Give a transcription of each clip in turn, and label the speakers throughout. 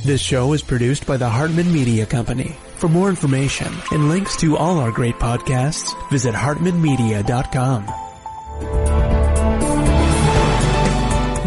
Speaker 1: This show is produced by the Hartman Media Company. For more information and links to all our great podcasts, visit hartmanmedia.com.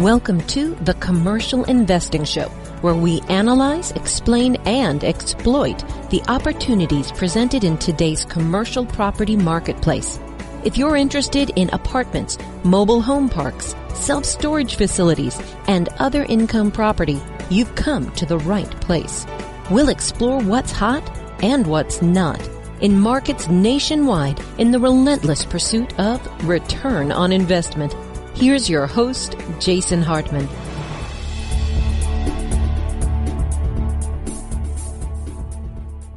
Speaker 2: Welcome to The Commercial Investing Show, where we analyze, explain, and exploit the opportunities presented in today's commercial property marketplace. If you're interested in apartments, mobile home parks, self-storage facilities, and other income property, you've come to the right place. We'll explore what's hot and what's not in markets nationwide in the relentless pursuit of return on investment. Here's your host, Jason Hartman.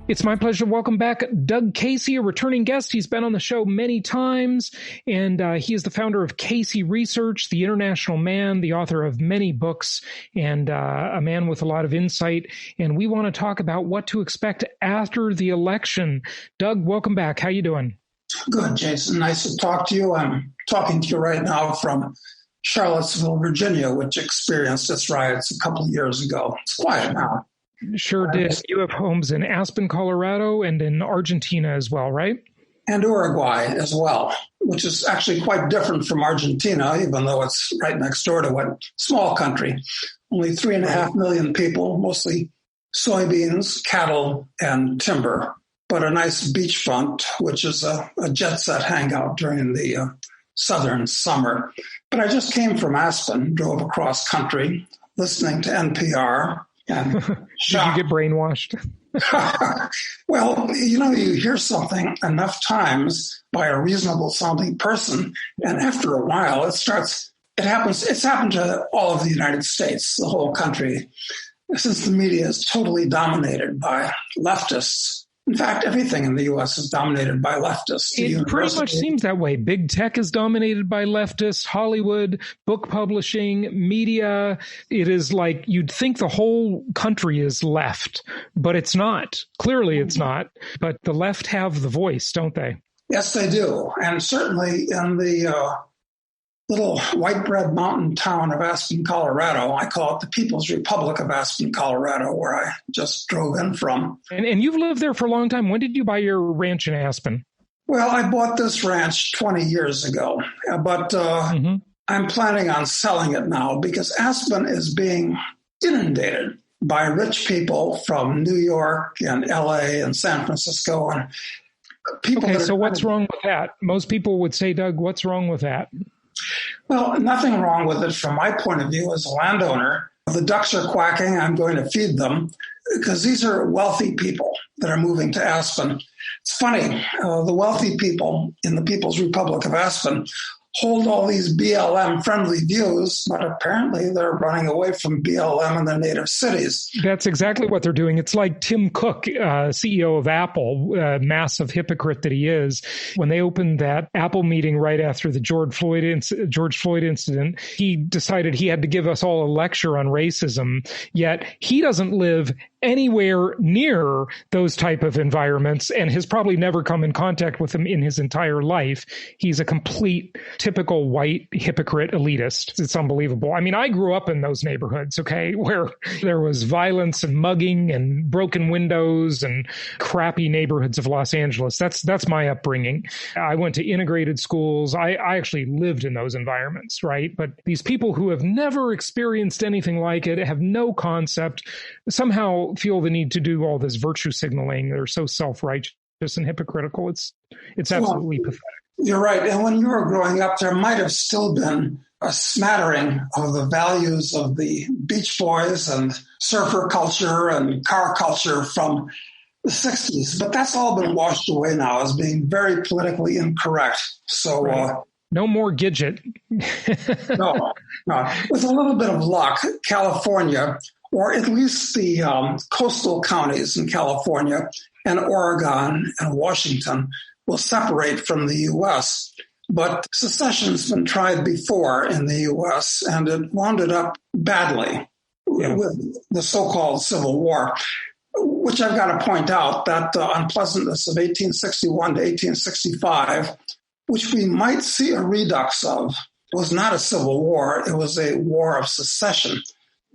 Speaker 3: It's my pleasure to welcome back Doug Casey, a returning guest. He's been on the show many times, and he is the founder of Casey Research, the international man, the author of many books, and a man with a lot of insight. And we want to talk about what to expect after the election. Doug, welcome back. How you doing?
Speaker 4: Good, Jason. Nice to talk to you. I'm talking to you right now from Charlottesville, Virginia, which experienced its riots a couple of years ago. It's quiet now.
Speaker 3: Sure did. You have homes in Aspen, Colorado, and in Argentina as well, right?
Speaker 4: And Uruguay as well, which is actually quite different from Argentina, even though it's right next door to a small country. Only 3.5 million people, mostly soybeans, cattle, and timber, but a nice beachfront, which is a jet set hangout during the southern summer. But I just came from Aspen, drove across country, listening to NPR. And
Speaker 3: did you get brainwashed?
Speaker 4: Well, you hear something enough times by a reasonable sounding person, and after a while it's happened to all of the United States, the whole country, since the media is totally dominated by leftists. In fact, everything in the U.S. is dominated by leftists.
Speaker 3: It pretty much seems that way. Big tech is dominated by leftists, Hollywood, book publishing, media. It is like you'd think the whole country is left, but it's not. Clearly it's not. But the left have the voice, don't they?
Speaker 4: Yes, they do. And certainly in the little white bread mountain town of Aspen, Colorado. I call it the People's Republic of Aspen, Colorado, where I just drove in from.
Speaker 3: And you've lived there for a long time. When did you buy your ranch in Aspen?
Speaker 4: Well, I bought this ranch 20 years ago, but I'm planning on selling it now because Aspen is being inundated by rich people from New York and LA and San Francisco. And people.
Speaker 3: Okay, so what's wrong with that? Most people would say, Doug, what's wrong with that?
Speaker 4: Well, nothing wrong with it from my point of view as a landowner. The ducks are quacking. I'm going to feed them because these are wealthy people that are moving to Aspen. It's funny. The wealthy people in the People's Republic of Aspen hold all these BLM-friendly views, but apparently they're running away from BLM in their native cities.
Speaker 3: That's exactly what they're doing. It's like Tim Cook, CEO of Apple, massive hypocrite that he is. When they opened that Apple meeting right after the George Floyd incident, he decided he had to give us all a lecture on racism, yet he doesn't live anywhere near those type of environments and has probably never come in contact with them in his entire life. He's a complete typical white hypocrite elitist. It's unbelievable. I mean, I grew up in those neighborhoods, okay, where there was violence and mugging and broken windows and crappy neighborhoods of Los Angeles. That's my upbringing. I went to integrated schools. I actually lived in those environments, right? But these people who have never experienced anything like it, have no concept, somehow feel the need to do all this virtue signaling. They're so self-righteous and hypocritical. It's absolutely pathetic.
Speaker 4: You're right. And when you were growing up, there might have still been a smattering of the values of the Beach Boys and surfer culture and car culture from the 60s. But that's all been washed away now as being very politically incorrect. So
Speaker 3: right. No more Gidget.
Speaker 4: No. With a little bit of luck, California, or at least the coastal counties in California and Oregon and Washington, will separate from the U.S. But secession's been tried before in the U.S., and it wound up badly with the so-called Civil War, which I've got to point out that the unpleasantness of 1861 to 1865, which we might see a redux of, was not a civil war. It was a war of secession.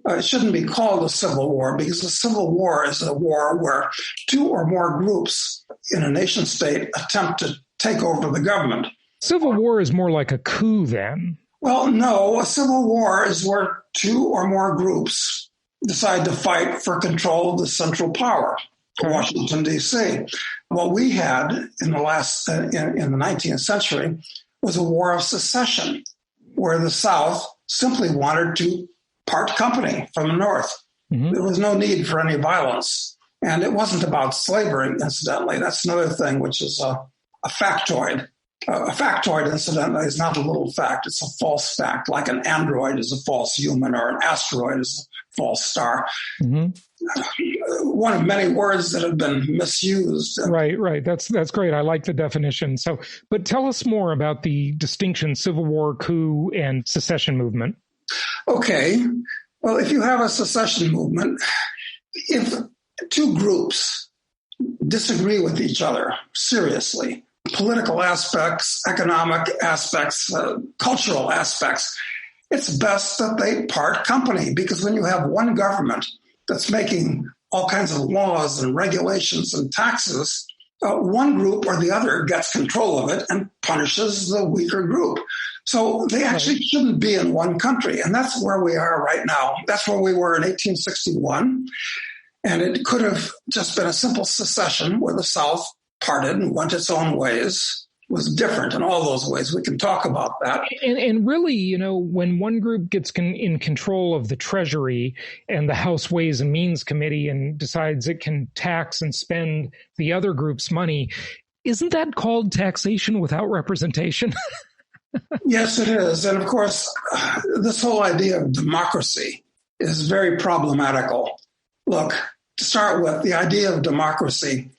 Speaker 4: It shouldn't be called a civil war because a civil war is a war where two or more groups in a nation state attempt to take over the government.
Speaker 3: Civil war is more like a coup then.
Speaker 4: Well, no, a civil war is where two or more groups decide to fight for control of the central power, Washington, D.C. What we had in the 19th century was a war of secession, where the South simply wanted to part company from the North. Mm-hmm. There was no need for any violence. And it wasn't about slavery, incidentally. That's another thing, which is a factoid. A factoid, incidentally, is not a little fact. It's a false fact, like an android is a false human or an asteroid is a false star. Mm-hmm. One of many words that have been misused.
Speaker 3: Right. That's great. I like the definition. But tell us more about the distinction, Civil War, coup, and secession movement.
Speaker 4: Okay. Well, if you have a secession movement, if two groups disagree with each other seriously, political aspects, economic aspects, cultural aspects, it's best that they part company, because when you have one government that's making all kinds of laws and regulations and taxes, one group or the other gets control of it and punishes the weaker group. So they actually shouldn't be in one country. And that's where we are right now. That's where we were in 1861. And it could have just been a simple secession where the South parted and went its own ways. It was different in all those ways. We can talk about that.
Speaker 3: And really, when one group gets in control of the Treasury and the House Ways and Means Committee and decides it can tax and spend the other group's money, isn't that called taxation without representation?
Speaker 4: Yes, it is. And of course, this whole idea of democracy is very problematical. Look, to start with, the idea of democracy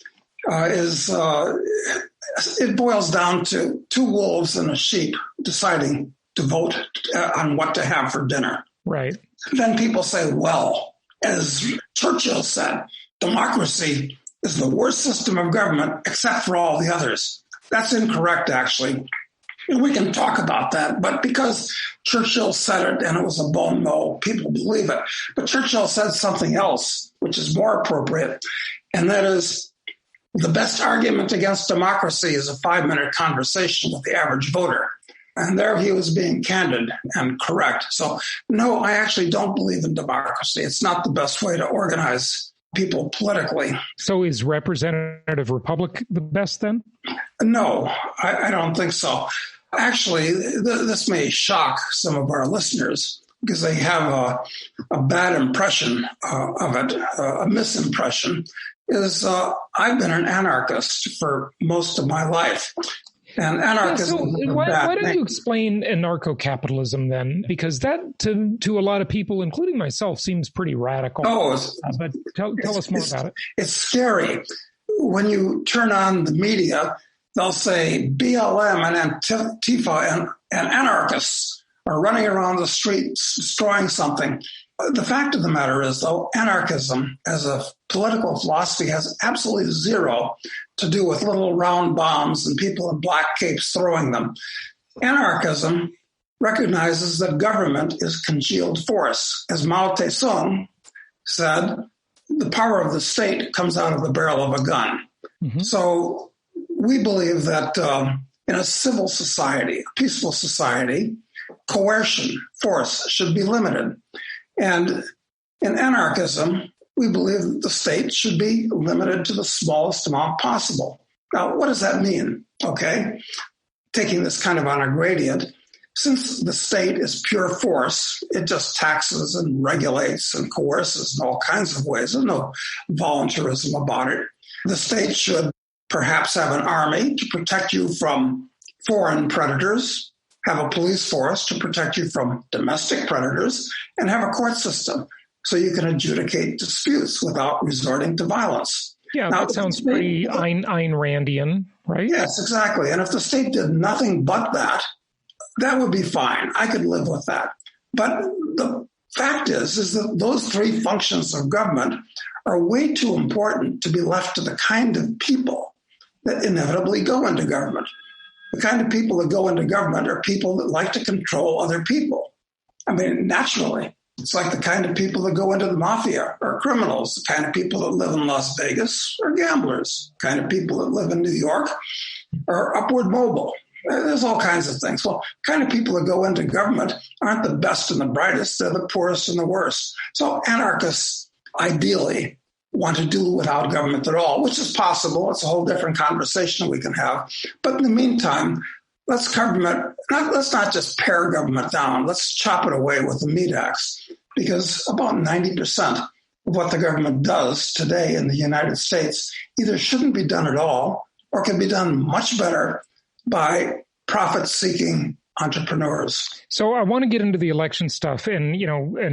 Speaker 4: it boils down to two wolves and a sheep deciding to vote on what to have for dinner.
Speaker 3: Right.
Speaker 4: Then people say, well, as Churchill said, democracy is the worst system of government except for all the others. That's incorrect, actually. And we can talk about that, but because Churchill said it and it was a bon mot, people believe it. But Churchill said something else, which is more appropriate, and that is the best argument against democracy is a 5-minute conversation with the average voter. And there he was being candid and correct. So, no, I actually don't believe in democracy. It's not the best way to organize people politically.
Speaker 3: So is representative republic the best then?
Speaker 4: No, I don't think so. Actually, this may shock some of our listeners because they have a bad impression of it, a misimpression, is I've been an anarchist for most of my life. And anarchism.
Speaker 3: So why don't you explain anarcho-capitalism then? Because that, to a lot of people, including myself, seems pretty radical. But tell us more about it.
Speaker 4: It's scary. When you turn on the media, they'll say BLM and Antifa and anarchists are running around the streets destroying something. The fact of the matter is, though, anarchism as a political philosophy has absolutely zero to do with little round bombs and people in black capes throwing them. Anarchism recognizes that government is congealed force. As Mao Tse-tung said, the power of the state comes out of the barrel of a gun. Mm-hmm. So we believe that in a civil society, a peaceful society, coercion, force should be limited. And in anarchism, we believe that the state should be limited to the smallest amount possible. Now, what does that mean? Okay, taking this kind of on a gradient, since the state is pure force, it just taxes and regulates and coerces in all kinds of ways. There's no voluntarism about it. The state should perhaps have an army to protect you from foreign predators, have a police force to protect you from domestic predators, and have a court system so you can adjudicate disputes without resorting to violence.
Speaker 3: Yeah, now, that sounds pretty Ayn Randian, right?
Speaker 4: Yes, exactly. And if the state did nothing but that, that would be fine. I could live with that. But the fact is that those three functions of government are way too important to be left to the kind of people that inevitably go into government. The kind of people that go into government are people that like to control other people. I mean, naturally, It's like the kind of people that go into the mafia are criminals. The kind of people that live in Las Vegas are gamblers. The kind of people that live in New York are upward mobile. There's all kinds of things. Well, the kind of people that go into government aren't the best and the brightest. They're the poorest and the worst. So anarchists ideally want to do without government at all, which is possible. It's a whole different conversation we can have. But in the meantime, let's not just pare government down. Let's chop it away with the meat axe, because about 90% of what the government does today in the United States either shouldn't be done at all or can be done much better by profit-seeking entrepreneurs.
Speaker 3: So I want to get into the election stuff and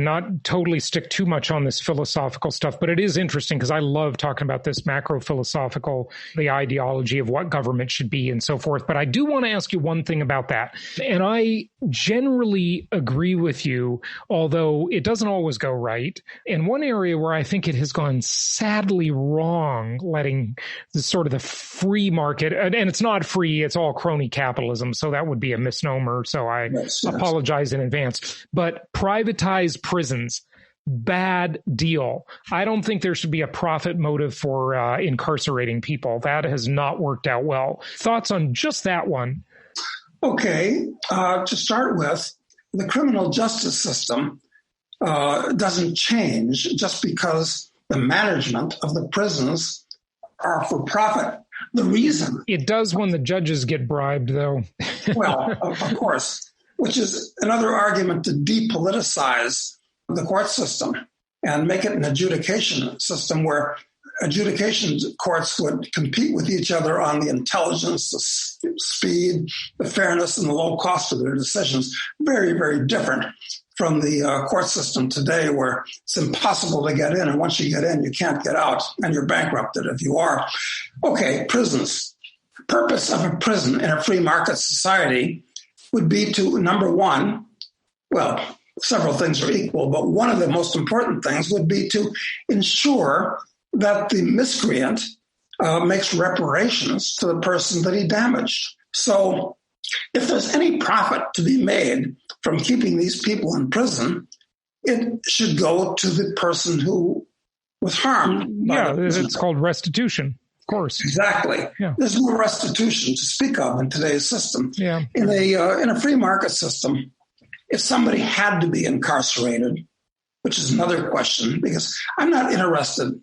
Speaker 3: not totally stick too much on this philosophical stuff, but it is interesting because I love talking about this macro philosophical, the ideology of what government should be and so forth. But I do want to ask you one thing about that. And I generally agree with you, although it doesn't always go right. And one area where I think it has gone sadly wrong, letting the sort of the free market, and it's not free, it's all crony capitalism. So that would be a misnomer. So I apologize in advance. But privatized prisons, bad deal. I don't think there should be a profit motive for incarcerating people. That has not worked out well. Thoughts on just that one?
Speaker 4: Okay. To start with, the criminal justice system doesn't change just because the management of the prisons are for profit. The reason
Speaker 3: it does when the judges get bribed, though.
Speaker 4: Well, of course, which is another argument to depoliticize the court system and make it an adjudication system where adjudication courts would compete with each other on the intelligence, the speed, the fairness, and the low cost of their decisions. Very, very different from the court system today, where it's impossible to get in. And once you get in, you can't get out, and you're bankrupted if you are. Okay, prisons. The purpose of a prison in a free market society would be to, number one, well, several things are equal, but one of the most important things would be to ensure that the miscreant makes reparations to the person that he damaged. So if there's any profit to be made from keeping these people in prison, it should go to the person who was harmed.
Speaker 3: Yeah, it's called restitution, of course.
Speaker 4: Exactly.
Speaker 3: Yeah.
Speaker 4: There's no restitution to speak of in today's system.
Speaker 3: Yeah.
Speaker 4: In a free market system, if somebody had to be incarcerated, which is another question, because I'm not interested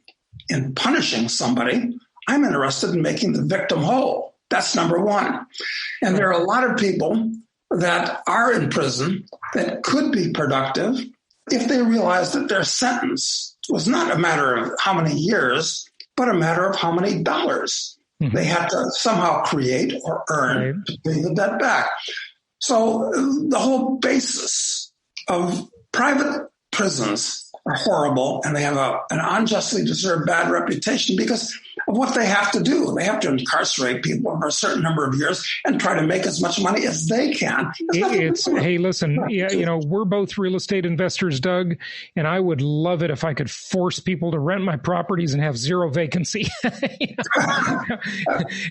Speaker 4: in punishing somebody. I'm interested in making the victim whole. That's number one. And there are a lot of people that are in prison that could be productive if they realized that their sentence was not a matter of how many years, but a matter of how many dollars they had to somehow create or earn to pay the debt back. So the whole basis of private prisons are horrible, and they have an unjustly deserved bad reputation because of what they have to do. They have to incarcerate people for a certain number of years and try to make as much money as they can.
Speaker 3: Hey, listen, we're both real estate investors, Doug, and I would love it if I could force people to rent my properties and have zero vacancy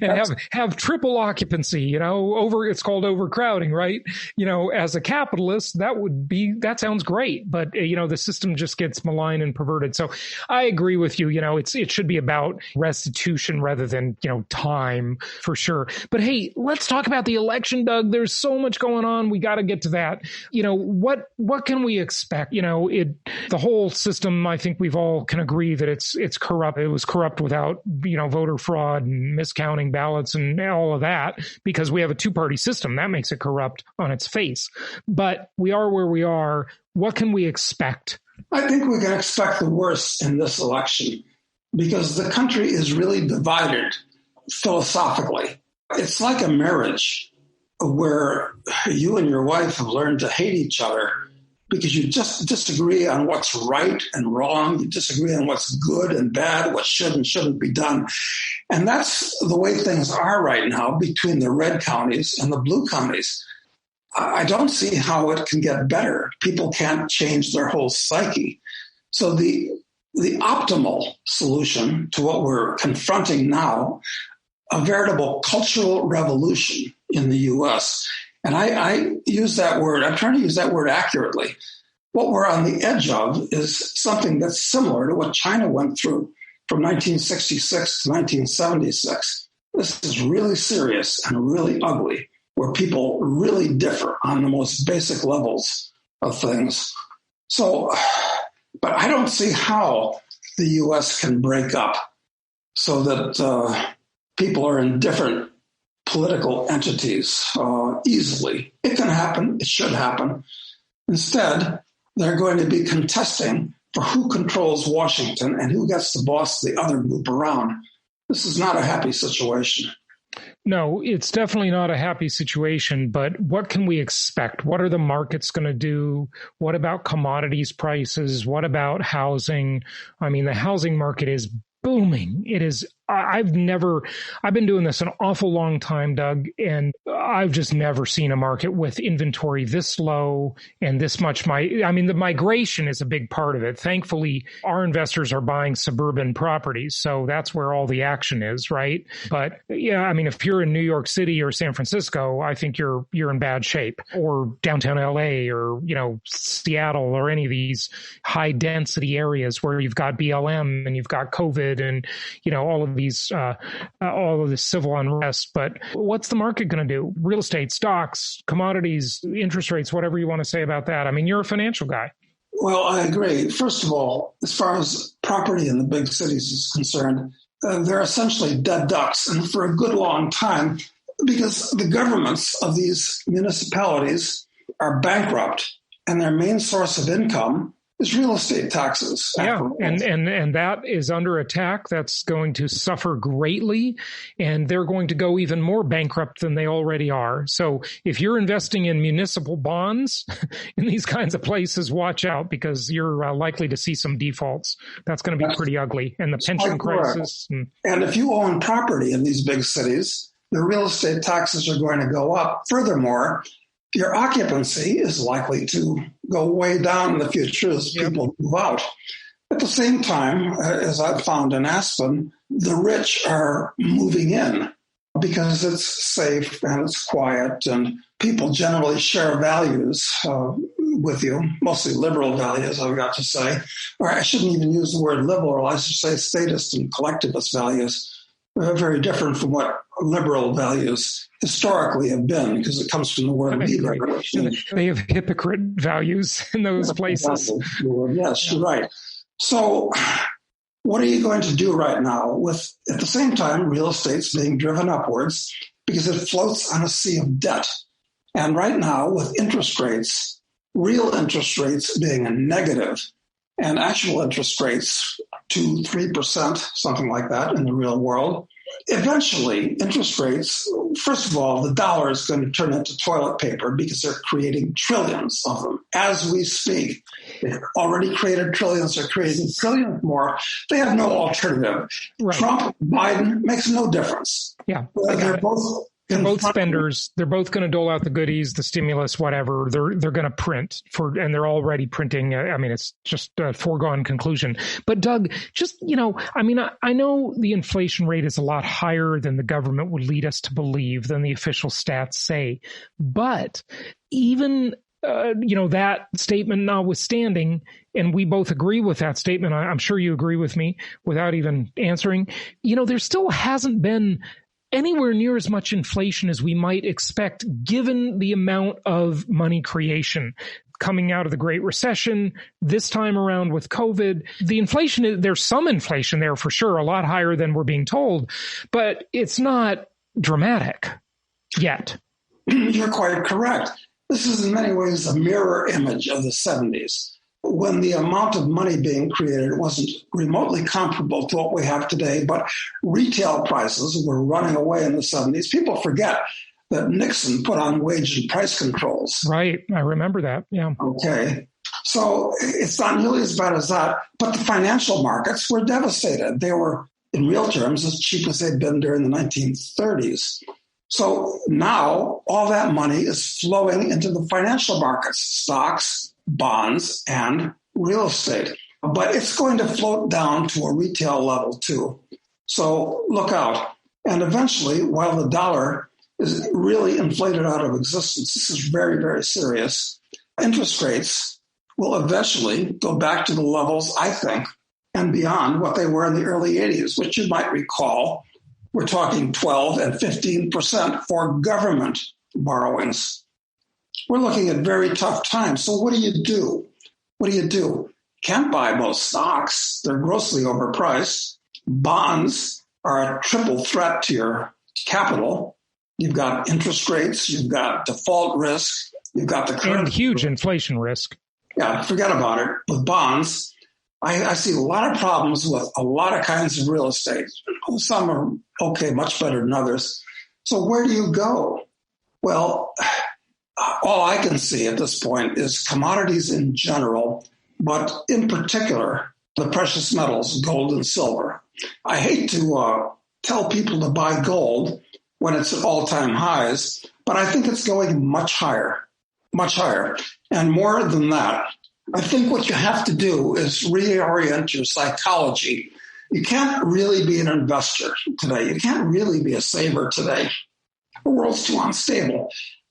Speaker 3: and have triple occupancy, it's called overcrowding, right? As a capitalist, that sounds great, but the system just gets malign and perverted. So I agree with you. It should be about restitution rather than, time for sure. But hey, let's talk about the election, Doug. There's so much going on. We got to get to that. What can we expect? The whole system, I think we've all can agree that it's corrupt. It was corrupt without, voter fraud and miscounting ballots and all of that, because we have a two-party system. That makes it corrupt on its face. But we are where we are. What can we expect?
Speaker 4: I think we can expect the worst in this election because the country is really divided philosophically. It's like a marriage where you and your wife have learned to hate each other because you just disagree on what's right and wrong. You disagree on what's good and bad, what should and shouldn't be done. And that's the way things are right now between the red counties and the blue counties. I don't see how it can get better. People can't change their whole psyche. So the optimal solution to what we're confronting now, a veritable cultural revolution in the U.S., and I use that word, I'm trying to use that word accurately, what we're on the edge of is something that's similar to what China went through from 1966 to 1976. This is really serious and really ugly, where people really differ on the most basic levels of things. So, but I don't see how the U.S. can break up so that people are in different political entities easily. It can happen. It should happen. Instead, they're going to be contesting for who controls Washington and who gets to boss the other group around. This is not a happy situation.
Speaker 3: No, it's definitely not a happy situation, but what can we expect? What are the markets going to do? What about commodities prices? What about housing? I mean, the housing market is booming. It is. I've been doing this an awful long time, Doug, and I've just never seen a market with inventory this low and this much. The migration is a big part of it. Thankfully, our investors are buying suburban properties, so that's where all the action is, right? But yeah, I mean, if you're in New York City or San Francisco, I think you're in bad shape, or downtown LA, or Seattle, or any of these high density areas where you've got BLM and you've got COVID and all of this civil unrest. But what's the market going to do? Real estate, stocks, commodities, interest rates, whatever you want to say about that. I mean, you're a financial guy.
Speaker 4: Well, I agree. First of all, as far as property in the big cities is concerned, they're essentially dead ducks, and for a good long time, because the governments of these municipalities are bankrupt, and their main source of income is real estate taxes.
Speaker 3: Yeah, and that is under attack. That's going to suffer greatly, and they're going to go even more bankrupt than they already are. So if you're investing in municipal bonds in these kinds of places, watch out, because you're likely to see some defaults. That's going to be pretty ugly. And the pension crisis.
Speaker 4: And if you own property in these big cities, the real estate taxes are going to go up. Furthermore, your occupancy is likely to go way down in the future as people move out. At the same time, as I've found in Aspen, the rich are moving in because it's safe and it's quiet, and people generally share values with you, mostly liberal values, I've got to say. Or I shouldn't even use the word liberal, I should say statist and collectivist values. Very different from what liberal values historically have been, because it comes from the word liber.
Speaker 3: They have hypocrite values in those places.
Speaker 4: Yes, you're right. So what are you going to do right now with, at the same time, real estate's being driven upwards because it floats on a sea of debt? And right now, with interest rates, real interest rates being a negative, and actual interest rates 2-3%, something like that in the real world. Eventually, interest rates, first of all, the dollar is going to turn into toilet paper because they're creating trillions of them as we speak. They've already created trillions, they're creating trillions more. They have no alternative. Right. Trump, Biden, makes no difference.
Speaker 3: Yeah. They're both spenders. They're both going to dole out the goodies, the stimulus, whatever. They're going to print and they're already printing. I mean, it's just a foregone conclusion. But Doug, I know the inflation rate is a lot higher than the government would lead us to believe, than the official stats say. But even that statement notwithstanding, and we both agree with that statement. I'm sure you agree with me without even answering. There still hasn't been anywhere near as much inflation as we might expect, given the amount of money creation coming out of the Great Recession, this time around with COVID. The inflation, there's some inflation there for sure, a lot higher than we're being told, but it's not dramatic yet.
Speaker 4: You're quite correct. This is in many ways a mirror image of the 70s. When the amount of money being created wasn't remotely comparable to what we have today, but retail prices were running away in the 70s. People forget that Nixon put on wage and price controls.
Speaker 3: Right. I remember that. Yeah.
Speaker 4: Okay. So it's not nearly as bad as that. But the financial markets were devastated. They were, in real terms, as cheap as they'd been during the 1930s. So now all that money is flowing into the financial markets, stocks, bonds, and real estate. But it's going to float down to a retail level too. So look out. And eventually, while the dollar is really inflated out of existence, this is very, very serious. Interest rates will eventually go back to the levels, I think, and beyond what they were in the early 80s, which you might recall, we're talking 12 and 15% for government borrowings. We're looking at very tough times. So what do you do? What do you do? Can't buy most stocks. They're grossly overpriced. Bonds are a triple threat to your capital. You've got interest rates, you've got default risk, you've got the current
Speaker 3: and huge inflation risk.
Speaker 4: Yeah, forget about it. With bonds, I see a lot of problems with a lot of kinds of real estate. Some are okay, much better than others. So where do you go? Well, all I can see at this point is commodities in general, but in particular, the precious metals, gold and silver. I hate to tell people to buy gold when it's at all-time highs, but I think it's going much higher. And more than that, I think what you have to do is reorient your psychology. You can't really be an investor today. You can't really be a saver today. The world's too unstable.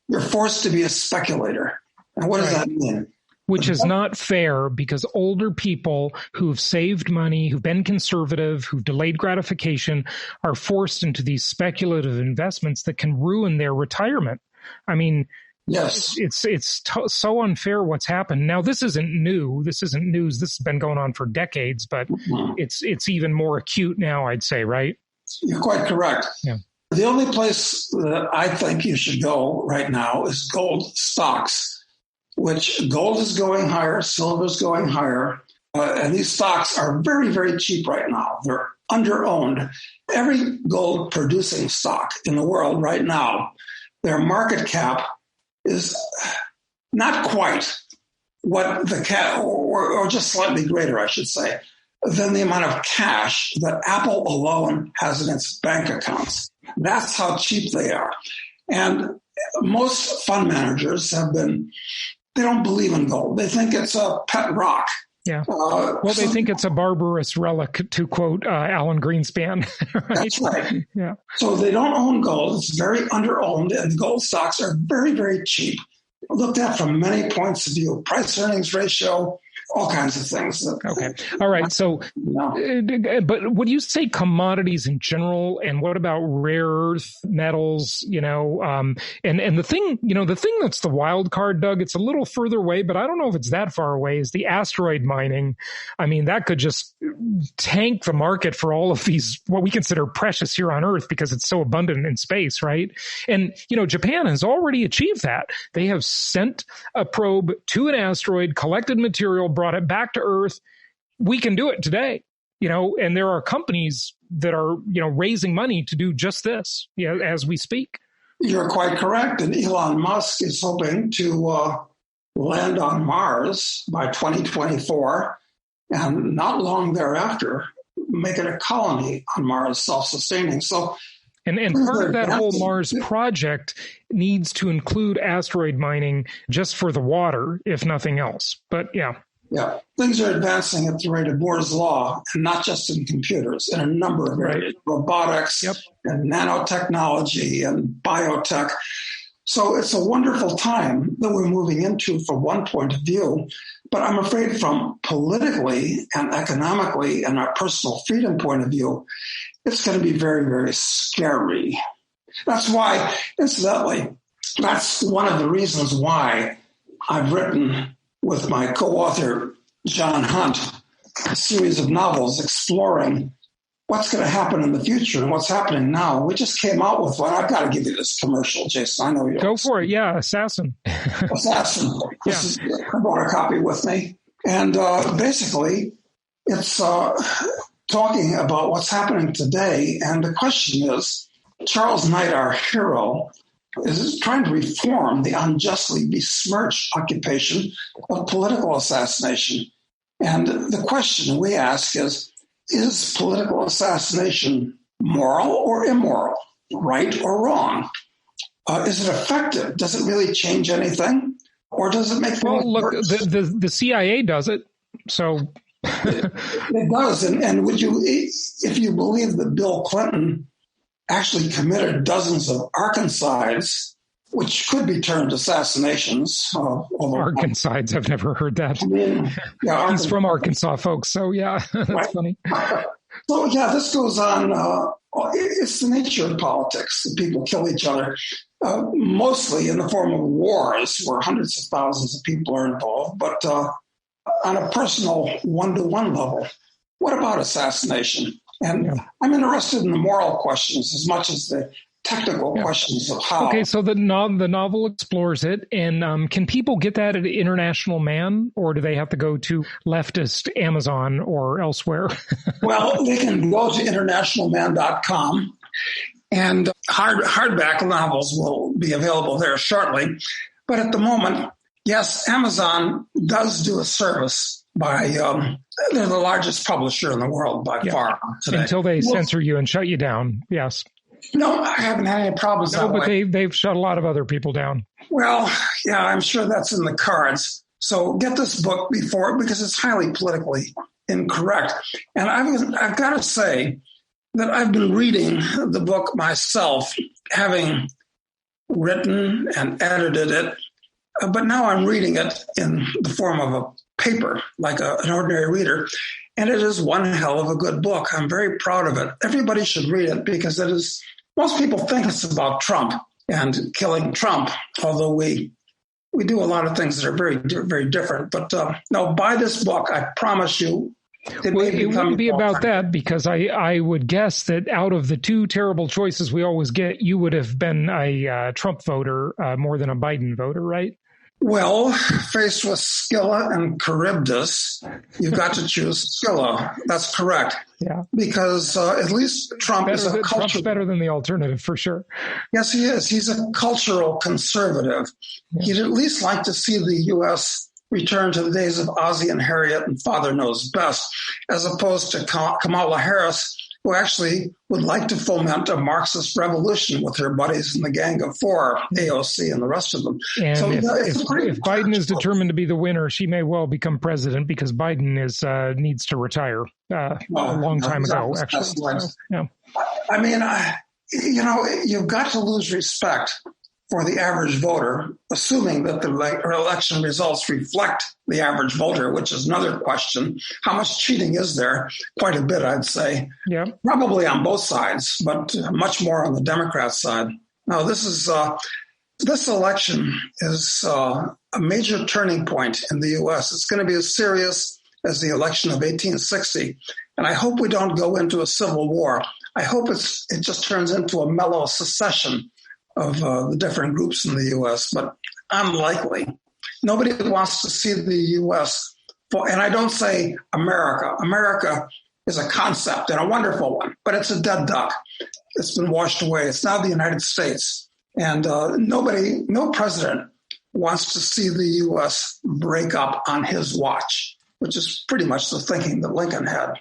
Speaker 4: You're forced to be a speculator. And what does that mean?
Speaker 3: Which is not fair, because older people who've saved money, who've been conservative, who've delayed gratification, are forced into these speculative investments that can ruin their retirement. I mean,
Speaker 4: yes,
Speaker 3: it's so unfair what's happened. Now, this isn't new. This isn't news. This has been going on for decades, but it's even more acute now, I'd say, right?
Speaker 4: You're quite correct.
Speaker 3: Yeah.
Speaker 4: The only place that I think you should go right now is gold stocks, which gold is going higher, silver is going higher, and these stocks are very, very cheap right now. They're under-owned. Every gold-producing stock in the world right now, their market cap is not quite what the or just slightly greater, I should say, than the amount of cash that Apple alone has in its bank accounts. That's how cheap they are. And most fund managers they don't believe in gold. They think it's a pet rock.
Speaker 3: Yeah. They think it's a barbarous relic, to quote Alan Greenspan. Right?
Speaker 4: That's right.
Speaker 3: Yeah.
Speaker 4: So they don't own gold. It's very under-owned, and gold stocks are very, very cheap. Looked at from many points of view, price-earnings ratio, all kinds of things.
Speaker 3: Okay. All right. So, but would you say commodities in general, and what about rare earth metals, and the thing that's the wild card, Doug, it's a little further away, but I don't know if it's that far away, is the asteroid mining. I mean, that could just tank the market for all of these, what we consider precious here on Earth, because it's so abundant in space, right? And, Japan has already achieved that. They have sent a probe to an asteroid, collected material, brought it back to Earth. We can do it today, and there are companies that are, raising money to do just this, as we speak.
Speaker 4: You're quite correct. And Elon Musk is hoping to land on Mars by 2024, and not long thereafter, make it a colony on Mars, self-sustaining. So,
Speaker 3: And part of that whole Mars project needs to include asteroid mining just for the water, if nothing else. But yeah.
Speaker 4: Yeah, things are advancing at the rate of Moore's law, and not just in computers, in a number of areas, robotics and nanotechnology and biotech. So it's a wonderful time that we're moving into from one point of view, but I'm afraid from politically and economically and our personal freedom point of view, it's going to be very, very scary. That's why, incidentally, that's one of the reasons why I've written with my co-author, John Hunt, a series of novels exploring what's going to happen in the future and what's happening now. We just came out with one. I've got to give you this commercial, Jason. I know you
Speaker 3: go for it. Yeah, Assassin.
Speaker 4: Assassin. I brought a copy with me. And basically, it's talking about what's happening today. And the question is, Charles Knight, our hero, is trying to reform the unjustly besmirched occupation of political assassination. And the question we ask is political assassination moral or immoral, right or wrong? Is it effective? Does it really change anything? Or does it make things worse?
Speaker 3: The CIA does it, so...
Speaker 4: It does. And would you, if you believe that Bill Clinton actually committed dozens of arkancides which could be termed assassinations.
Speaker 3: Arkancides, I've never heard that.
Speaker 4: I mean, yeah,
Speaker 3: he's from Arkansas, folks, so yeah, that's right. Funny.
Speaker 4: So yeah, this goes on. It's the nature of politics that people kill each other, mostly in the form of wars where hundreds of thousands of people are involved, but on a personal one-to-one level. What about assassination? And I'm interested in the moral questions as much as the technical questions of how.
Speaker 3: Okay, so the novel explores it, and can people get that at International Man, or do they have to go to leftist Amazon or elsewhere?
Speaker 4: Well, they can go to internationalman.com, and hardback novels will be available there shortly. But at the moment, yes, Amazon does do a service by, they're the largest publisher in the world by far today.
Speaker 3: Until they censor you and shut you down, yes.
Speaker 4: No, I haven't had any problems that way.
Speaker 3: No, but they've shut a lot of other people down.
Speaker 4: Well, yeah, I'm sure that's in the cards. So get this book because it's highly politically incorrect. And I've got to say that I've been reading the book myself, having written and edited it, but now I'm reading it in the form of a paper, like an ordinary reader. And it is one hell of a good book. I'm very proud of it. Everybody should read it because it is, most people think it's about Trump and killing Trump, although we do a lot of things that are very, very different. But no, buy this book. I promise you. It
Speaker 3: wouldn't be about that, because I would guess that out of the two terrible choices we always get, you would have been a Trump voter more than a Biden voter, right?
Speaker 4: Well, faced with Scylla and Charybdis, you've got to choose Scylla. That's correct.
Speaker 3: Yeah.
Speaker 4: Because at least Trump is a cultural...
Speaker 3: Trump's better than the alternative, for sure.
Speaker 4: Yes, he is. He's a cultural conservative. Yeah. He'd at least like to see the U.S. return to the days of Ozzie and Harriet and Father Knows Best, as opposed to Kamala Harris, who actually would like to foment a Marxist revolution with her buddies in the Gang of Four, AOC, and the rest of them.
Speaker 3: And so, if Biden is determined to be the winner, she may well become president, because Biden needs to retire a long time ago, actually. So, yeah.
Speaker 4: I mean, you've got to lose respect for the average voter, assuming that the election results reflect the average voter, which is another question. How much cheating is there? Quite a bit, I'd say.
Speaker 3: Yeah.
Speaker 4: Probably on both sides, but much more on the Democrat side. Now, this election is a major turning point in the U.S. It's going to be as serious as the election of 1860. And I hope we don't go into a civil war. I hope it just turns into a mellow secession of the different groups in the U.S., but unlikely. Nobody wants to see the U.S. And I don't say America. America is a concept and a wonderful one, but it's a dead duck. It's been washed away. It's now the United States. And no president wants to see the U.S. break up on his watch, which is pretty much the thinking that Lincoln had.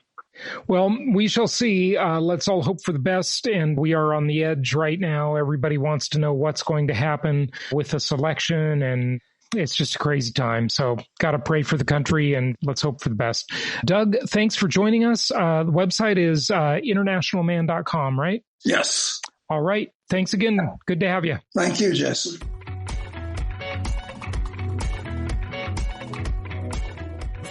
Speaker 3: Well, we shall see. Let's all hope for the best. And we are on the edge right now. Everybody wants to know what's going to happen with this election. And it's just a crazy time. So got to pray for the country, and let's hope for the best. Doug, thanks for joining us. The website is internationalman.com, right?
Speaker 4: Yes.
Speaker 3: All right. Thanks again. Good to have you.
Speaker 4: Thank you, Jason.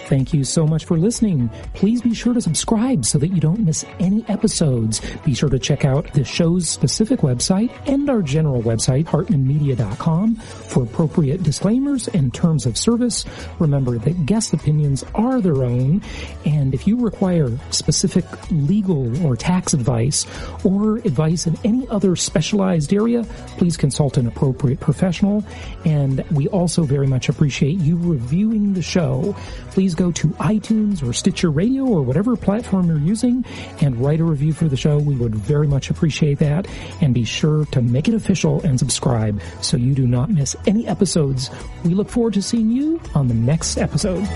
Speaker 5: Thank you so much for listening. Please be sure to subscribe so that you don't miss any episodes. Be sure to check out the show's specific website and our general website, hartmanmedia.com, for appropriate disclaimers and terms of service. Remember that guest opinions are their own, and if you require specific legal or tax advice or advice in any other specialized area, please consult an appropriate professional. And we also very much appreciate you reviewing the show. Please go to iTunes or Stitcher Radio or whatever platform you're using and write a review for the show. We would very much appreciate that. And be sure to make it official and subscribe so you do not miss any episodes. We look forward to seeing you on the next episode.